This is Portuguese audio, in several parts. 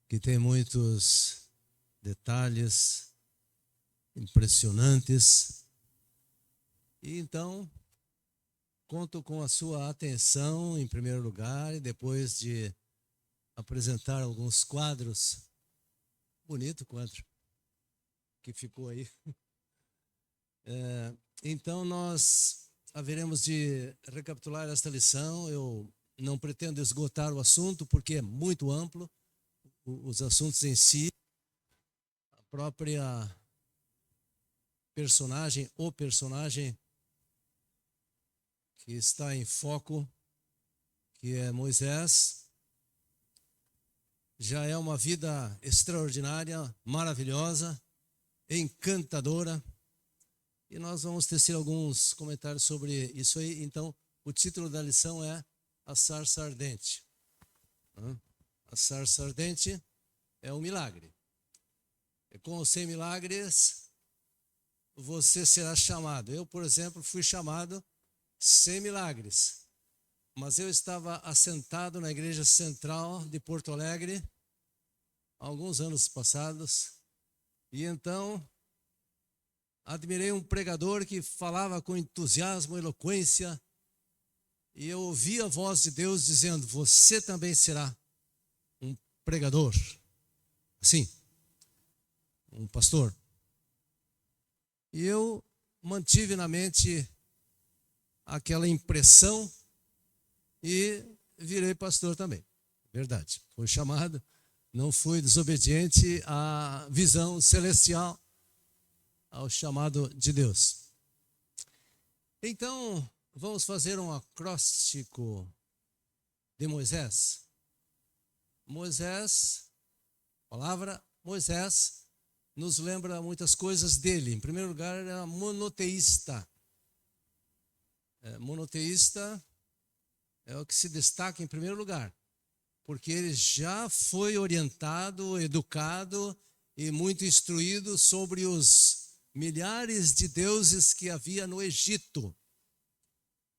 que tem muitos detalhes impressionantes. E então, conto com a sua atenção em primeiro lugar, e depois de apresentar alguns quadros. Bonito quadro que ficou aí. Então nós haveremos de recapitular esta lição. Eu não pretendo esgotar o assunto porque é muito amplo, os assuntos em si, a própria personagem, o personagem que está em foco, que é Moisés, já é uma vida extraordinária, maravilhosa, encantadora. E nós vamos tecer alguns comentários sobre isso aí. Então, o título da lição é A Sarça Ardente. A sarça ardente é um milagre. E com ou sem milagres, você será chamado. Eu, por exemplo, fui chamado sem milagres. Mas eu estava assentado na igreja central de Porto Alegre há alguns anos passados. E então admirei um pregador que falava com entusiasmo, eloquência. E eu ouvi a voz de Deus dizendo: você também será um pregador. Assim, um pastor. E eu mantive na mente aquela impressão e virei pastor também. Verdade, foi chamado, não fui desobediente à visão celestial, ao chamado de Deus. Então, vamos fazer um acróstico de Moisés. Moisés, a palavra Moisés, nos lembra muitas coisas dele. Em primeiro lugar, ele era monoteísta. Monoteísta é o que se destaca em primeiro lugar, porque ele já foi orientado, educado e muito instruído sobre os milhares de deuses que havia no Egito.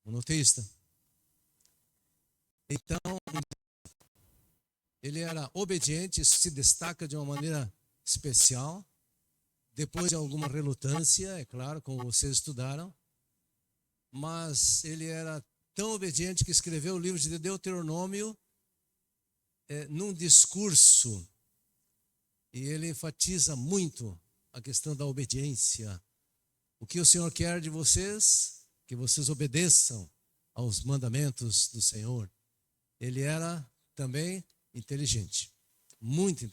Monoteísta. Então, ele era obediente, isso se destaca de uma maneira especial. Depois de alguma relutância, é claro, como vocês estudaram, mas ele era tão obediente que escreveu o livro de Deuteronômio num discurso, e ele enfatiza muito a questão da obediência. O que o Senhor quer de vocês? Que vocês obedeçam aos mandamentos do Senhor. Ele era também inteligente, muito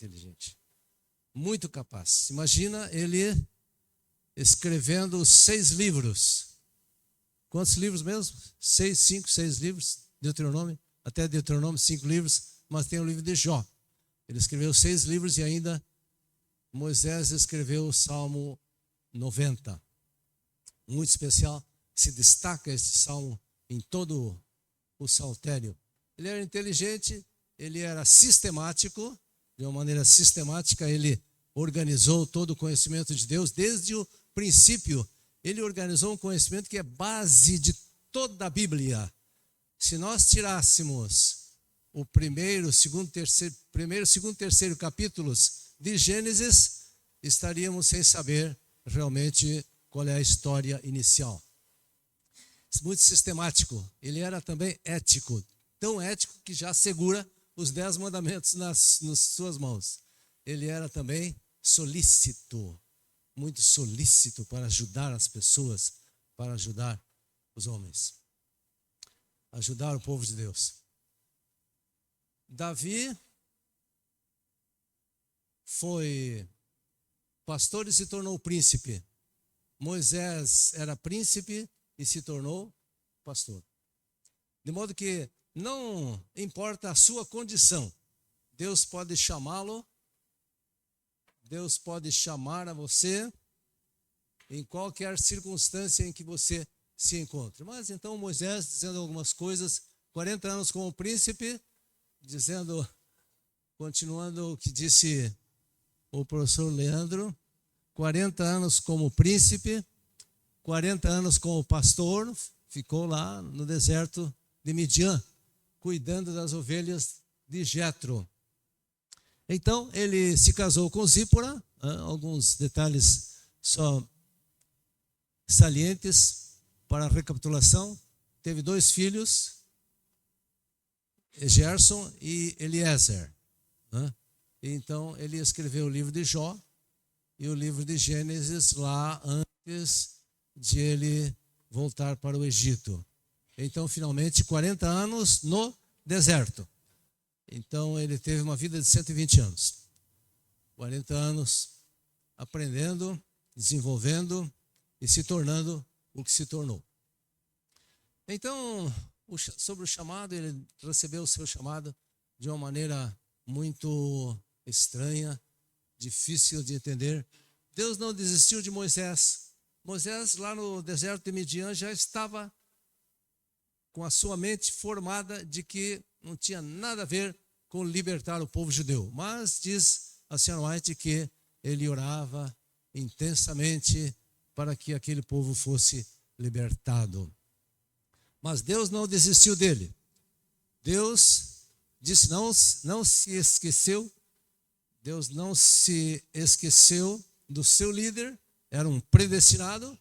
capaz. Imagina ele escrevendo 6 livros. Quantos livros mesmo? 6 livros, Deuteronômio, até Deuteronômio 5 livros, mas tem o livro de Jó. Ele escreveu 6 livros e ainda Moisés escreveu o Salmo 90. Muito especial, se destaca esse salmo em todo o saltério. Ele era inteligente, ele era sistemático, de uma maneira sistemática ele organizou todo o conhecimento de Deus desde o princípio. Ele organizou um conhecimento que é base de toda a Bíblia. Se nós tirássemos o primeiro, segundo, terceiro capítulos de Gênesis, estaríamos sem saber realmente qual é a história inicial. Muito sistemático. Ele era também ético, tão ético que já segura os 10 mandamentos nas suas mãos. Ele era também solícito, muito solícito para ajudar as pessoas, para ajudar os homens, ajudar o povo de Deus. Davi foi pastor e se tornou príncipe. Moisés era príncipe e se tornou pastor. De modo que não importa a sua condição, Deus pode chamá-lo, Deus pode chamar a você em qualquer circunstância em que você se encontre. Mas então Moisés, dizendo algumas coisas, 40 anos como príncipe, dizendo, continuando o que disse o professor Leandro, 40 anos como príncipe, 40 anos como pastor, ficou lá no deserto de Midian, cuidando das ovelhas de Jetro. Então, ele se casou com Zípora, alguns detalhes só salientes para a recapitulação. Teve 2 filhos, Gerson e Eliezer. Então, ele escreveu o livro de Jó e o livro de Gênesis lá antes de ele voltar para o Egito. Então, finalmente, 40 anos no deserto. Então, ele teve uma vida de 120 anos. 40 anos aprendendo, desenvolvendo e se tornando o que se tornou. Então, sobre o chamado, ele recebeu o seu chamado de uma maneira muito estranha, difícil de entender. Deus não desistiu de Moisés. Moisés, lá no deserto de Midian, já estava com a sua mente formada de que não tinha nada a ver com libertar o povo judeu. Mas diz a senhora White que ele orava intensamente para que aquele povo fosse libertado. Mas Deus não desistiu dele. Deus disse, não se esqueceu. Deus não se esqueceu do seu líder. Era um predestinado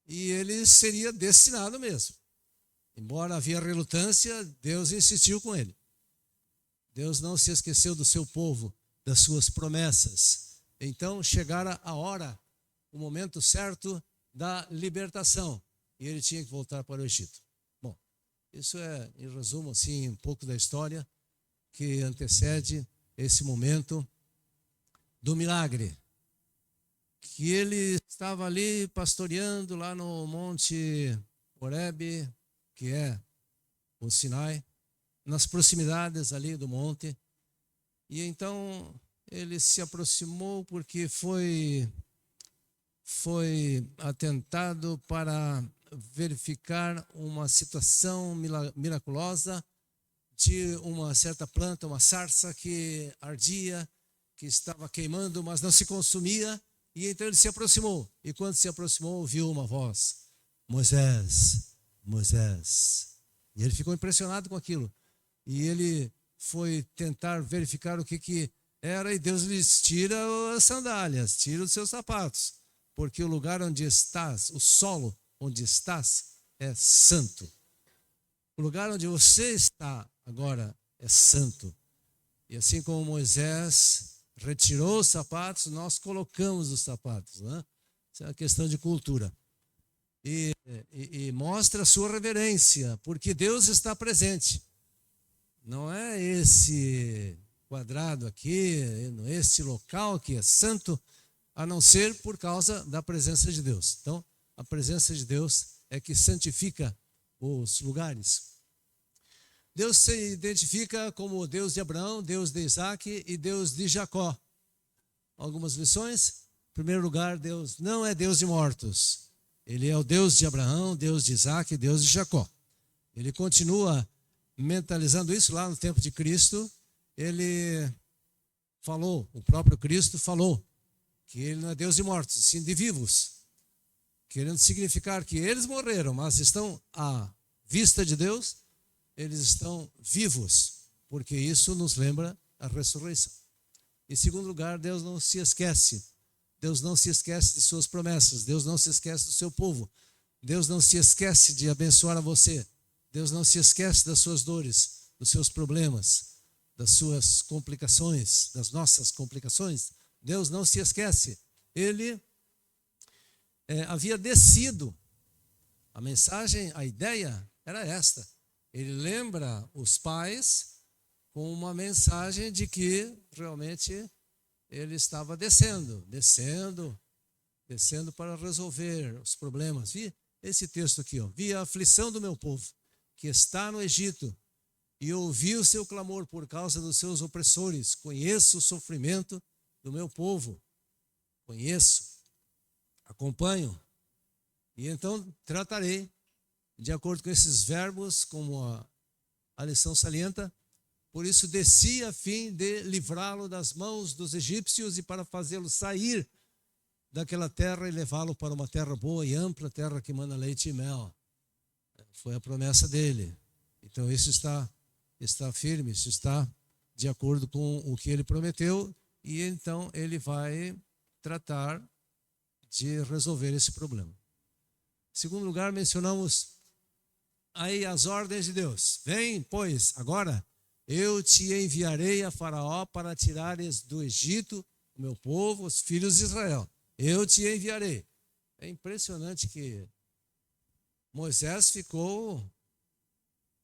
e ele seria destinado mesmo. Embora havia relutância, Deus insistiu com ele. Deus não se esqueceu do seu povo, das suas promessas. Então chegara a hora, o momento certo da libertação. E ele tinha que voltar para o Egito. Bom, isso é, em resumo, assim, um pouco da história que antecede esse momento do milagre. Que ele estava ali pastoreando lá no Monte Horebe, que é o Sinai, nas proximidades ali do monte. E então ele se aproximou porque foi atentado para verificar uma situação miraculosa de uma certa planta, uma sarça que ardia, que estava queimando, mas não se consumia. E então ele se aproximou. E quando se aproximou, ouviu uma voz: Moisés, Moisés. E ele ficou impressionado com aquilo. E ele foi tentar verificar o que era. E Deus lhes tira as sandálias, tira os seus sapatos. Porque o lugar onde estás, o solo onde estás, é santo. O lugar onde você está agora é santo. E assim como Moisés retirou os sapatos, nós colocamos os sapatos. Né? Isso é uma questão de cultura. E mostra a sua reverência, porque Deus está presente. Não é esse quadrado aqui, esse local que é santo, a não ser por causa da presença de Deus. Então, a presença de Deus é que santifica os lugares. Deus se identifica como Deus de Abraão, Deus de Isaac e Deus de Jacó. Algumas lições. Em primeiro lugar, Deus não é Deus de mortos. Ele é o Deus de Abraão, Deus de Isaac e Deus de Jacó. Ele continua mentalizando isso lá no tempo de Cristo. Ele falou, o próprio Cristo falou, que ele não é Deus de mortos, sim de vivos. Querendo significar que eles morreram, mas estão à vista de Deus. Eles estão vivos, porque isso nos lembra a ressurreição. Em segundo lugar, Deus não se esquece. Deus não se esquece de suas promessas. Deus não se esquece do seu povo. Deus não se esquece de abençoar a você. Deus não se esquece das suas dores, dos seus problemas, das suas complicações, das nossas complicações. Deus não se esquece. Ele havia descido. A mensagem, a ideia era esta. Ele lembra os pais com uma mensagem de que realmente ele estava descendo para resolver os problemas. Vi esse texto aqui, vi a aflição do meu povo, que está no Egito, e ouvi o seu clamor por causa dos seus opressores. Conheço o sofrimento do meu povo. Conheço, acompanho, e então tratarei de acordo com esses verbos, como a lição salienta. Por isso desci a fim de livrá-lo das mãos dos egípcios e para fazê-lo sair daquela terra e levá-lo para uma terra boa e ampla, terra que mana leite e mel. Foi a promessa dele. Então isso está firme, isso está de acordo com o que ele prometeu, e então ele vai tratar de resolver esse problema. Em segundo lugar, mencionamos aí as ordens de Deus. Vem, pois, agora eu te enviarei a Faraó para tirares do Egito o meu povo, os filhos de Israel. Eu te enviarei. É impressionante que Moisés ficou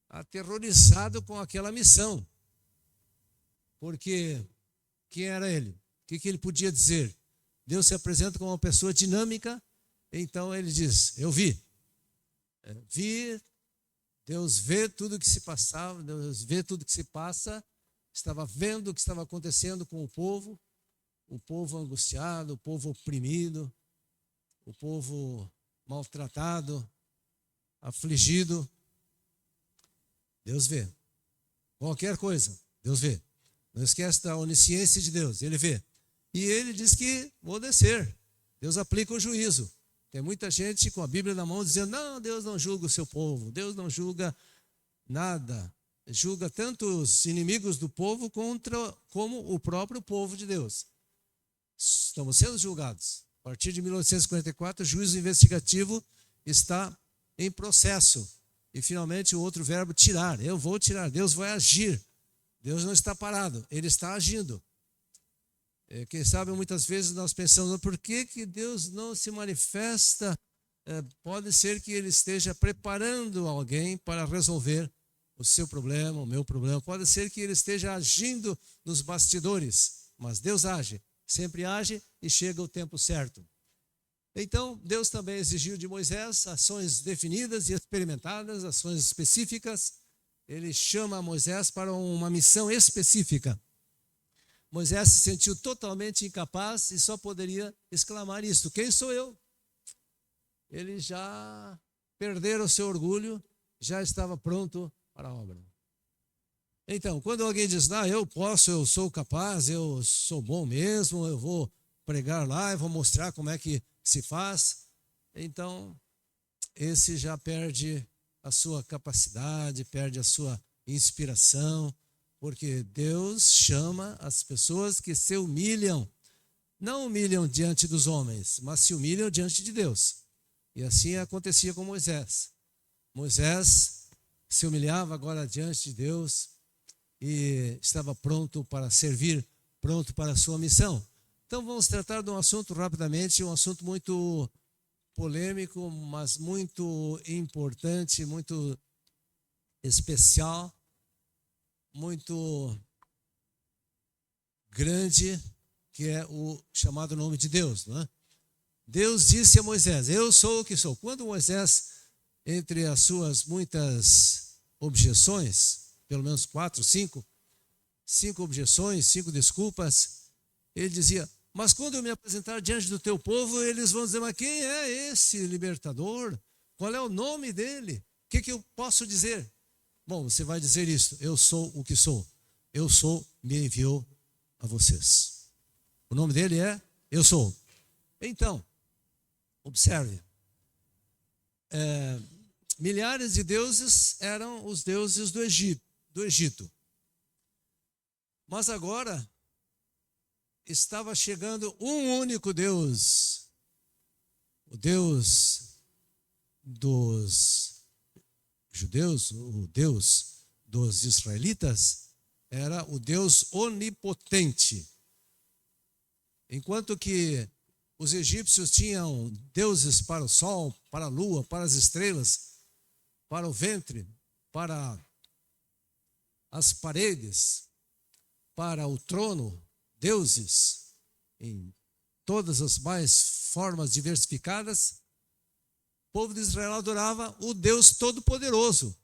aterrorizado com aquela missão. Porque quem era ele? O que ele podia dizer? Deus se apresenta como uma pessoa dinâmica, então ele diz, eu vi. Vi, Deus vê tudo o que se passava, Deus vê tudo o que se passa, estava vendo o que estava acontecendo com o povo angustiado, o povo oprimido, o povo maltratado, afligido. Deus vê. Qualquer coisa, Deus vê. Não esquece da onisciência de Deus, ele vê. E ele diz que vou descer. Deus aplica o juízo. Tem muita gente com a Bíblia na mão dizendo, não, Deus não julga o seu povo, Deus não julga nada. Julga tanto os inimigos do povo como o próprio povo de Deus. Estamos sendo julgados. A partir de 1844, o juízo investigativo está em processo. E finalmente o outro verbo, tirar. Eu vou tirar, Deus vai agir. Deus não está parado, Ele está agindo. Quem sabe muitas vezes nós pensamos, por que Deus não se manifesta? Pode ser que Ele esteja preparando alguém para resolver o seu problema, o meu problema. Pode ser que Ele esteja agindo nos bastidores, mas Deus age, sempre age e chega o tempo certo. Então, Deus também exigiu de Moisés ações definidas e experimentadas, ações específicas. Ele chama Moisés para uma missão específica. Moisés se sentiu totalmente incapaz e só poderia exclamar isso: quem sou eu? Ele já perdera o seu orgulho, já estava pronto para a obra. Então, quando alguém diz, eu posso, eu sou capaz, eu sou bom mesmo, eu vou pregar lá, eu vou mostrar como é que se faz, então esse já perde a sua capacidade, perde a sua inspiração, porque Deus chama as pessoas que se humilham, não humilham diante dos homens, mas se humilham diante de Deus. E assim acontecia com Moisés. Moisés se humilhava agora diante de Deus e estava pronto para servir, pronto para a sua missão. Então vamos tratar de um assunto rapidamente, um assunto muito polêmico, mas muito importante, muito especial, muito grande, que é o chamado nome de Deus, não é? Deus disse a Moisés, eu sou o que sou. Quando Moisés, entre as suas muitas objeções, pelo menos 4, 5 objeções, 5 desculpas, ele dizia, mas quando eu me apresentar diante do teu povo, eles vão dizer, mas quem é esse libertador? Qual é o nome dele? O que eu posso dizer? Bom, você vai dizer isso, eu sou o que sou. Eu sou, me enviou a vocês. O nome dele é Eu Sou. Então, observe. Milhares de deuses eram os deuses do Egito. Mas agora estava chegando um único Deus. O Deus dos judeus, o Deus dos israelitas, era o Deus onipotente. Enquanto que os egípcios tinham deuses para o sol, para a lua, para as estrelas, para o ventre, para as paredes, para o trono, deuses em todas as mais formas diversificadas, o povo de Israel adorava o Deus Todo-Poderoso.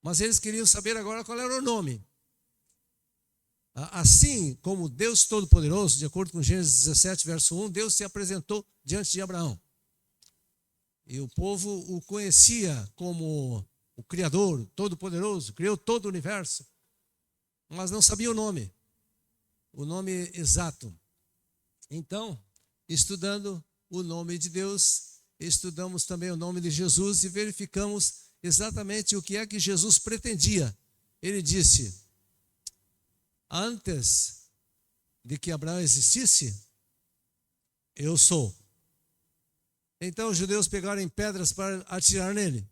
Mas eles queriam saber agora qual era o nome. Assim como Deus Todo-Poderoso, de acordo com Gênesis 17, verso 1, Deus se apresentou diante de Abraão. E o povo o conhecia como o Criador, Todo-Poderoso, criou todo o universo, mas não sabia o nome exato. Então, estudando o nome de Deus, estudamos também o nome de Jesus e verificamos exatamente o que é que Jesus pretendia. Ele disse: antes de que Abraão existisse, eu sou. Então os judeus pegaram em pedras para atirar nele.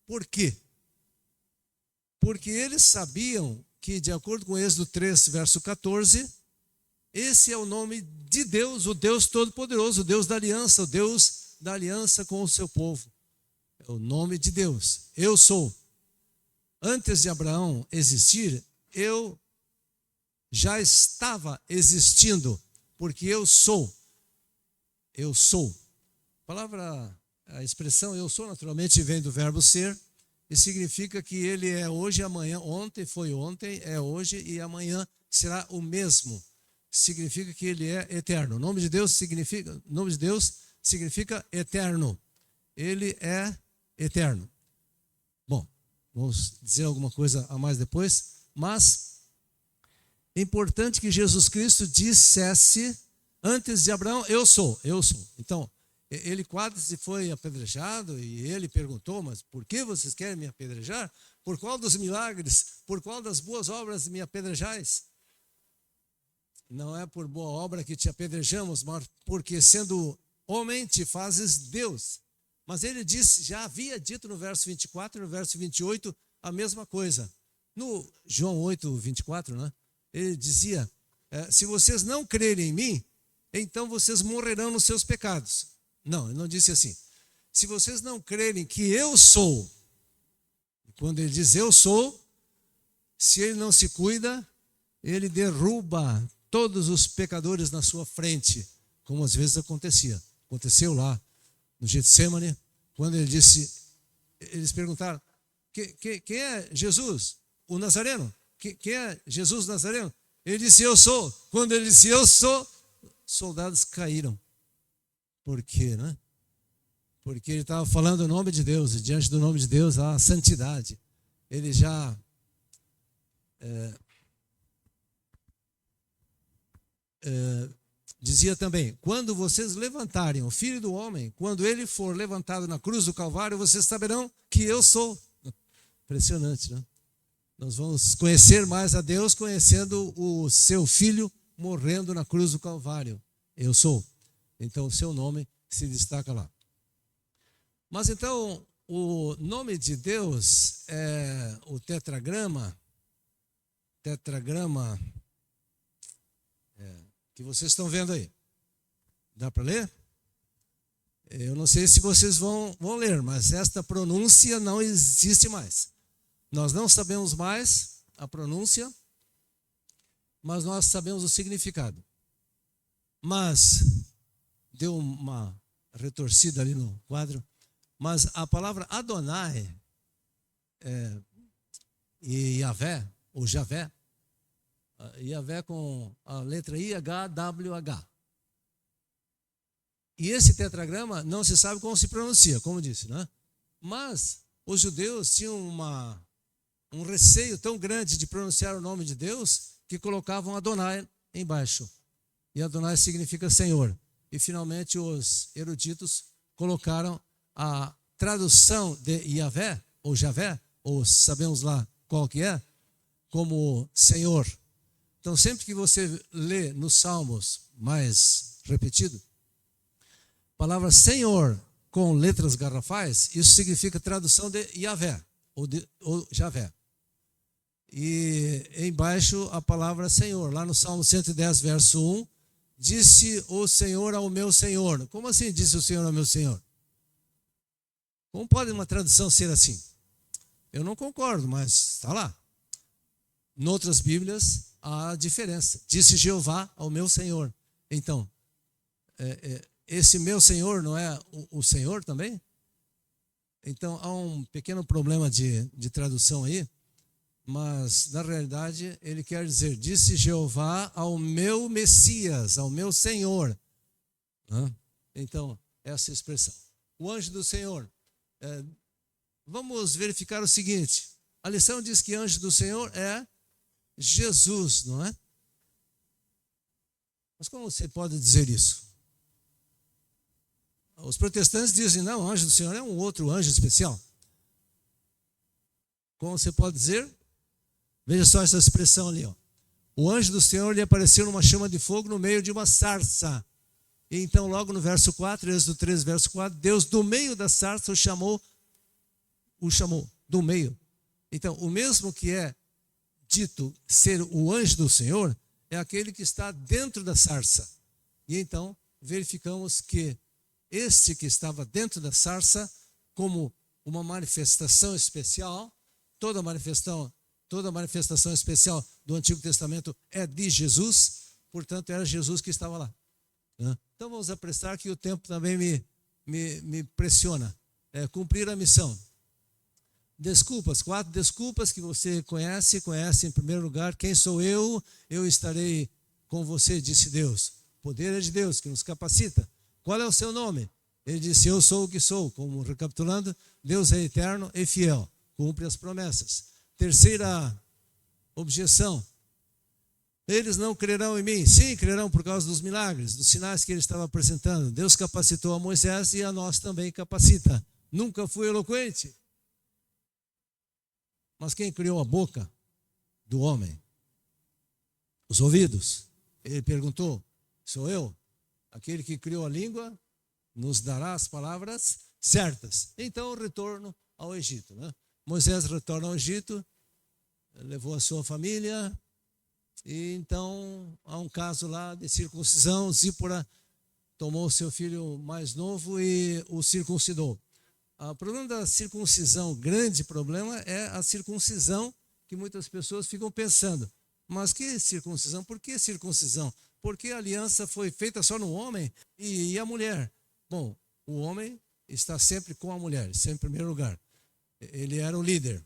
Por quê? Porque eles sabiam que, de acordo com Êxodo 3, verso 14, esse é o nome de Deus, o Deus Todo-Poderoso, o Deus da aliança, o Deus da aliança com o seu povo. É o nome de Deus. Eu sou. Antes de Abraão existir, eu já estava existindo, porque eu sou. Eu sou. A expressão eu sou, naturalmente, vem do verbo ser, e significa que ele é hoje e amanhã. Ontem foi ontem, é hoje e amanhã será o mesmo. Significa que ele é eterno. O nome de Deus significa eterno. Ele é eterno. Bom, vamos dizer alguma coisa a mais depois, mas é importante que Jesus Cristo dissesse antes de Abraão: eu sou, eu sou. Então, ele quase foi apedrejado e ele perguntou: mas por que vocês querem me apedrejar? Por qual dos milagres, por qual das boas obras me apedrejais? Não é por boa obra que te apedrejamos, mas porque sendo homem te fazes Deus. Mas ele disse, já havia dito no verso 24 e no verso 28 a mesma coisa. No João 8, 24, né? Ele dizia: se vocês não crerem em mim, então vocês morrerão nos seus pecados. Não, ele não disse assim. Se vocês não crerem que eu sou, quando ele diz eu sou, se ele não se cuida, ele derruba todos os pecadores na sua frente, como às vezes acontecia. Aconteceu lá no Getsemane, quando ele disse, eles perguntaram: quem é Jesus? O Nazareno? Quem é Jesus Nazareno? Ele disse: eu sou. Quando ele disse eu sou, soldados caíram. Por quê, né? Porque ele estava falando o nome de Deus, e diante do nome de Deus há santidade. Ele já dizia também: quando vocês levantarem o Filho do Homem, quando ele for levantado na cruz do Calvário, vocês saberão que eu sou. Impressionante, né? Nós vamos conhecer mais a Deus conhecendo o seu Filho morrendo na cruz do Calvário. Eu sou. Então o seu nome se destaca lá. Mas então o nome de Deus é o tetragrama que vocês estão vendo aí. Dá para ler? Eu não sei se vocês vão ler, mas esta pronúncia não existe mais. Nós não sabemos mais a pronúncia, mas nós sabemos o significado. Mas, deu uma retorcida ali no quadro, mas a palavra Adonai e Yahvé, ou Javé, Yahvé com a letra I-H-W-H. E esse tetragrama não se sabe como se pronuncia, como disse, né? Mas os judeus tinham um receio tão grande de pronunciar o nome de Deus que colocavam Adonai embaixo. E Adonai significa Senhor. E finalmente os eruditos colocaram a tradução de Yahvé, ou Javé, ou sabemos lá qual que é, como Senhor. Então sempre que você lê nos Salmos, mais repetido, a palavra Senhor com letras garrafais, isso significa tradução de Yahvé, ou Javé. E embaixo a palavra Senhor, lá no Salmo 110, verso 1, disse o Senhor ao meu Senhor. Como assim disse o Senhor ao meu Senhor? Como pode uma tradução ser assim? Eu não concordo, mas está lá. Em outras Bíblias há diferença. Disse Jeová ao meu Senhor. Então, esse meu Senhor não é o Senhor também? Então há um pequeno problema de tradução aí, mas na realidade ele quer dizer: disse Jeová ao meu Messias, ao meu Senhor. Então, essa expressão. O anjo do Senhor. Vamos verificar o seguinte: a lição diz que anjo do Senhor é Jesus, não é? Mas como você pode dizer isso? Os protestantes dizem: não, o anjo do Senhor é um outro anjo especial. Como você pode dizer? Veja só essa expressão ali, ó. O anjo do Senhor lhe apareceu numa chama de fogo no meio de uma sarça. E então, logo no verso 4, Êxodo 13, verso 4, Deus do meio da sarça o chamou do meio. Então, o mesmo que é dito ser o anjo do Senhor é aquele que está dentro da sarça. E então, verificamos que este que estava dentro da sarça, como uma manifestação especial, toda manifestação especial do Antigo Testamento é de Jesus, portanto, era Jesus que estava lá. Então, vamos apressar que o tempo também me pressiona. Cumprir a missão. Desculpas, 4 desculpas que você conhece em primeiro lugar. Quem sou eu? Eu estarei com você, disse Deus. O poder é de Deus que nos capacita. Qual é o seu nome? Ele disse, eu sou o que sou. Como recapitulando, Deus é eterno e fiel. Cumpre as promessas. Terceira objeção. Eles não crerão em mim. Sim, crerão por causa dos milagres, dos sinais que ele estava apresentando. Deus capacitou a Moisés e a nós também capacita. Nunca fui eloquente. Mas quem criou a boca do homem? Os ouvidos. Ele perguntou, sou eu? Aquele que criou a língua nos dará as palavras certas. Então, retorno ao Egito. Moisés retorna ao Egito, levou a sua família, e então há um caso lá de circuncisão. Zípora tomou seu filho mais novo e o circuncidou. O problema da circuncisão, grande problema, é a circuncisão que muitas pessoas ficam pensando. Mas que circuncisão? Por que circuncisão? Porque a aliança foi feita só no homem e a mulher. Bom, o homem está sempre com a mulher, sempre em primeiro lugar. Ele era o líder.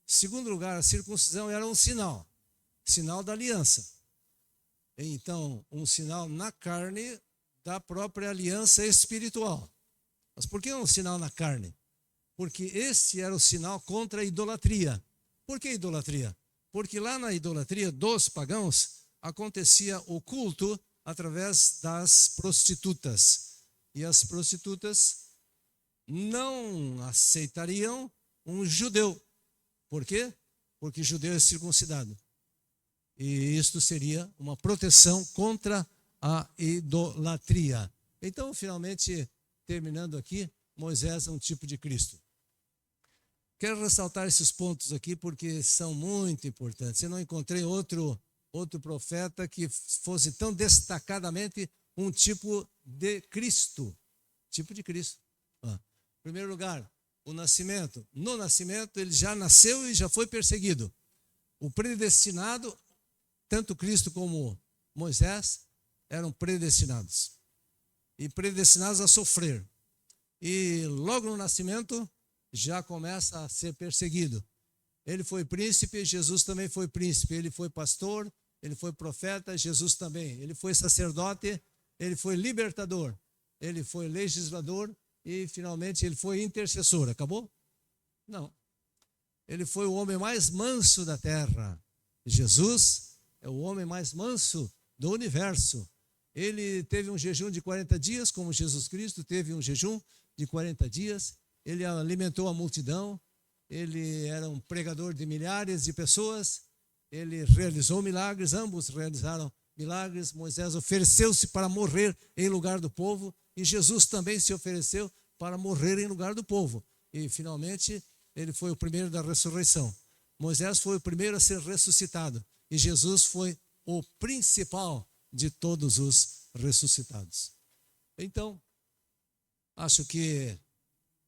Segundo lugar, a circuncisão era um sinal da aliança. Então, um sinal na carne da própria aliança espiritual. Mas por que um sinal na carne? Porque esse era o sinal contra a idolatria. Por que idolatria? Porque lá na idolatria dos pagãos acontecia o culto através das prostitutas. E as prostitutas não aceitariam um judeu. Por quê? Porque judeu é circuncidado. E isto seria uma proteção contra a idolatria. Então, finalmente, terminando aqui, Moisés é um tipo de Cristo. Quero ressaltar esses pontos aqui porque são muito importantes. Eu não encontrei outro profeta que fosse tão destacadamente um tipo de Cristo. Tipo de Cristo. Em primeiro lugar, o nascimento. No nascimento, ele já nasceu e já foi perseguido. O predestinado, tanto Cristo como Moisés, eram predestinados. E predestinados a sofrer. E logo no nascimento, já começa a ser perseguido. Ele foi príncipe, Jesus também foi príncipe. Ele foi pastor, ele foi profeta, Jesus também. Ele foi sacerdote, ele foi libertador. Ele foi legislador e, finalmente, ele foi intercessor. Acabou? Não. Ele foi o homem mais manso da terra. Jesus é o homem mais manso do universo. Ele teve um jejum de 40 dias, como Jesus Cristo teve um jejum de 40 dias. Ele alimentou a multidão. Ele era um pregador de milhares de pessoas. Ele realizou milagres, ambos realizaram milagres. Moisés ofereceu-se para morrer em lugar do povo. E Jesus também se ofereceu para morrer em lugar do povo. E, finalmente, ele foi o primeiro da ressurreição. Moisés foi o primeiro a ser ressuscitado. E Jesus foi o principal de todos os ressuscitados. Então, acho que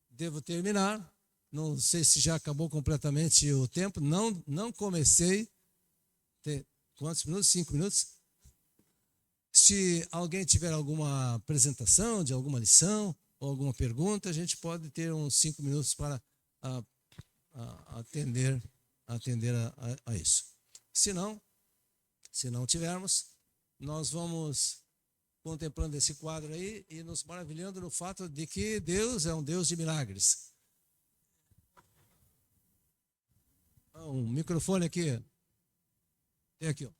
devo terminar. Não sei se já acabou completamente o tempo. Não comecei. Quantos minutos? 5 minutos? Se alguém tiver alguma apresentação de alguma lição ou alguma pergunta, a gente pode ter uns 5 minutos para atender a isso. Se não tivermos, nós vamos contemplando esse quadro aí e nos maravilhando no fato de que Deus é um Deus de milagres. Um microfone aqui. Tem aqui, ó.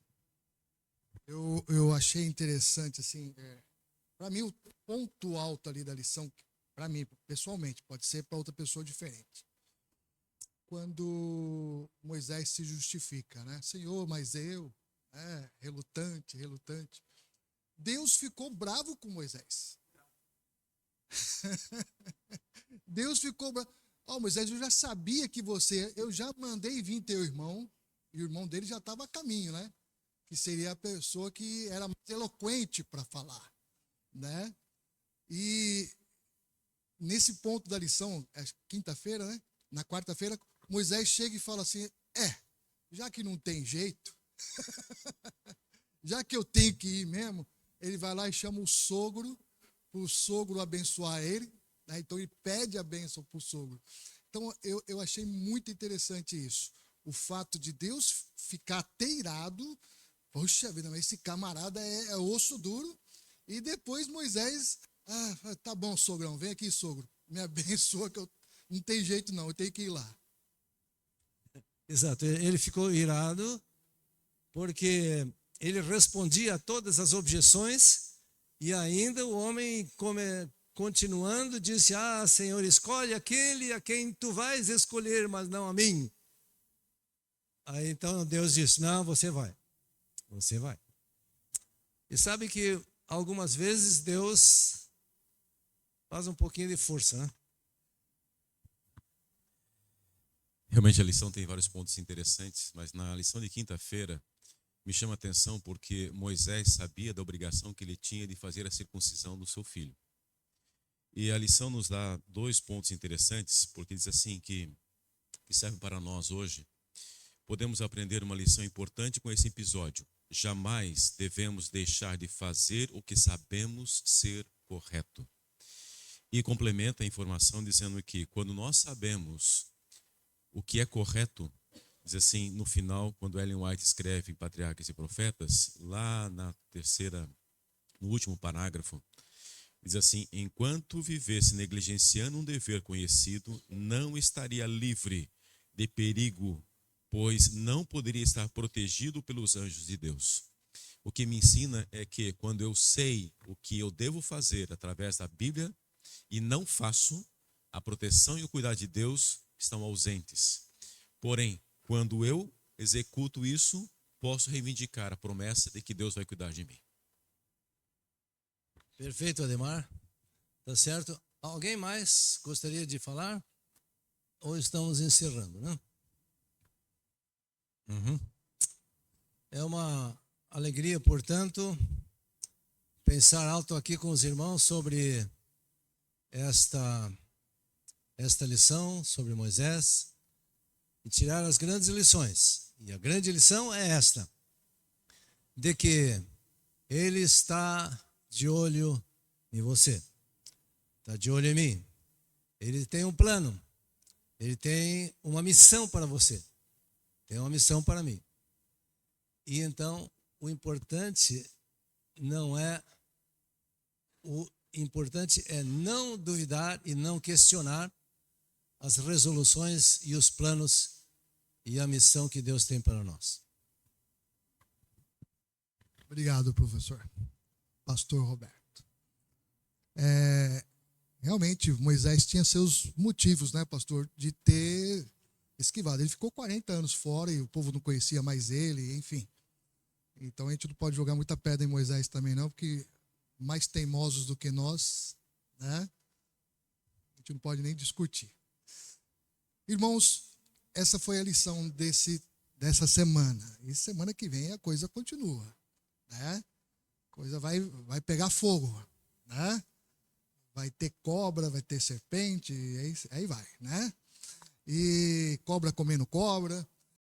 Eu achei interessante, assim, para mim o ponto alto ali da lição, para mim, pessoalmente, pode ser para outra pessoa diferente. quando Moisés se justifica, né? Senhor, mas eu, relutante, relutante. Deus ficou bravo com Moisés. Deus ficou bravo. Moisés, eu já sabia que eu já mandei vir teu irmão, e o irmão dele já estava a caminho, né? Que seria a pessoa que era mais eloquente para falar, né? E nesse ponto da lição, é quinta-feira, né? Na quarta-feira, Moisés chega e fala assim, já que não tem jeito, já que eu tenho que ir mesmo, ele vai lá e chama o sogro, para o sogro abençoar ele, né? Então ele pede a bênção para o sogro. Então eu achei muito interessante isso, o fato de Deus ficar até irado, poxa vida, mas esse camarada é osso duro, e depois Moisés, tá bom, sogrão, vem aqui, sogro, me abençoa que não tem jeito não, eu tenho que ir lá. Exato, ele ficou irado porque ele respondia a todas as objeções e ainda o homem, continuando, disse, Senhor, escolhe aquele a quem tu vais escolher, mas não a mim. Aí então Deus disse, não, você vai. E sabe que algumas vezes Deus faz um pouquinho de força, né? Realmente a lição tem vários pontos interessantes, mas na lição de quinta-feira me chama a atenção porque Moisés sabia da obrigação que ele tinha de fazer a circuncisão do seu filho. E a lição nos dá 2 pontos interessantes, porque diz assim que serve para nós hoje. Podemos aprender uma lição importante com esse episódio. Jamais devemos deixar de fazer o que sabemos ser correto. E complementa a informação dizendo que quando nós sabemos o que é correto, diz assim, no final, quando Ellen White escreve em Patriarcas e Profetas, lá no último parágrafo, diz assim, enquanto vivesse negligenciando um dever conhecido, não estaria livre de perigo, pois não poderia estar protegido pelos anjos de Deus. O que me ensina é que quando eu sei o que eu devo fazer através da Bíblia e não faço, a proteção e o cuidado de Deus estão ausentes. Porém, quando eu executo isso, posso reivindicar a promessa de que Deus vai cuidar de mim. Perfeito, Ademar. Tá certo? Alguém mais gostaria de falar? Ou estamos encerrando, né? É uma alegria, portanto, pensar alto aqui com os irmãos sobre esta lição sobre Moisés e tirar as grandes lições. E a grande lição é esta, de que ele está de olho em você, está de olho em mim. Ele tem um plano, ele tem uma missão para você, tem uma missão para mim. E então, o importante é não duvidar e não questionar as resoluções e os planos e a missão que Deus tem para nós. Obrigado, professor. Pastor Roberto. Realmente, Moisés tinha seus motivos, né, pastor, de ter esquivado. Ele ficou 40 anos fora e o povo não conhecia mais ele, enfim. Então, a gente não pode jogar muita pedra em Moisés também, não, porque mais teimosos do que nós, né, a gente não pode nem discutir. Irmãos, essa foi a lição dessa semana. E semana que vem a coisa continua, né? A coisa vai pegar fogo, né? Vai ter cobra, vai ter serpente, aí vai, né? E cobra comendo cobra.